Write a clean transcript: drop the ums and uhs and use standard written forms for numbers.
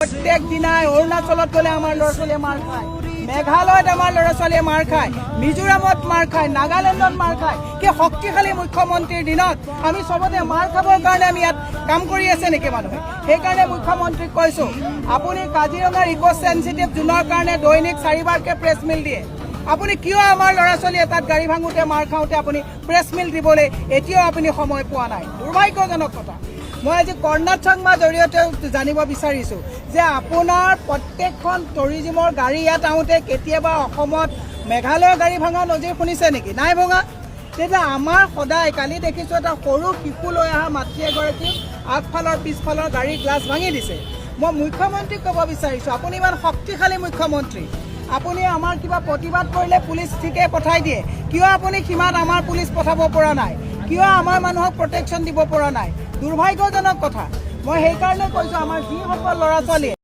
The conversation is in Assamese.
প্ৰত্যেক দিনাই অৰুণাচলত গ'লে আমাৰ ল'ৰা ছোৱালীয়ে মাৰ খায়, মেঘালয়ত আমাৰ ল'ৰা ছোৱালীয়ে মাৰ খায়, মিজোৰামত মাৰ খায়, নাগালেণ্ডত মাৰ খায়। কি শক্তিশালী মুখ্যমন্ত্ৰীৰ দিনত আমি চবতে মাৰ খাবৰ কাৰণে আমি ইয়াত কাম কৰি আছে নেকি মানুহে? সেইকাৰণে মুখ্যমন্ত্ৰীক কৈছো, আপুনি কাজিৰঙাৰ ইক' চেঞ্চিটিভ জোনৰ কাৰণে দৈনিক 4বাৰকৈ প্ৰেছ মিল দিয়ে। আপুনি কিয় আমাৰ ল'ৰা ছোৱালীয়ে তাত গাড়ী ভাঙোতে মাৰ খাওঁতে আপুনি প্ৰেছ মিল দিবলৈ এতিয়াও আপুনি সময় পোৱা নাই? দুৰ্ভাগ্যজনক কথা। মই আজি কৰ্ণাট চাংমাৰ জৰিয়তে জানিব বিচাৰিছোঁ যে আপোনাৰ প্ৰত্যেকখন টুৰিজিমৰ গাড়ী ইয়াত আহোঁতে কেতিয়াবা অসমত মেঘালয়ৰ গাড়ী ভঙা নজিৰ শুনিছে নেকি? নাই ভঙা। তেতিয়া আমাৰ সদায় কালি দেখিছোঁ এটা সৰু শিশু লৈ অহা মাতৃ এগৰাকী আগফালৰ পিছফালৰ গাড়ীৰ গ্লাছ ভাঙি দিছে। মই মুখ্যমন্ত্ৰীক ক'ব বিচাৰিছোঁ, আপুনি ইমান শক্তিশালী মুখ্যমন্ত্ৰী, আপুনি আমাৰ কিবা প্ৰতিবাদ কৰিলে পুলিচ ঠিকে পঠাই দিয়ে, কিয় আপুনি সীমাত আমাৰ পুলিচ পঠাব পৰা নাই? কিয় আমাৰ মানুহক প্ৰটেকশ্যন দিব পৰা নাই? দুৰ্ভাগ্যজনক কথা। মই সেইকাৰণে কৈছোঁ, আমাৰ যিসকল ল'ৰা ছোৱালীয়ে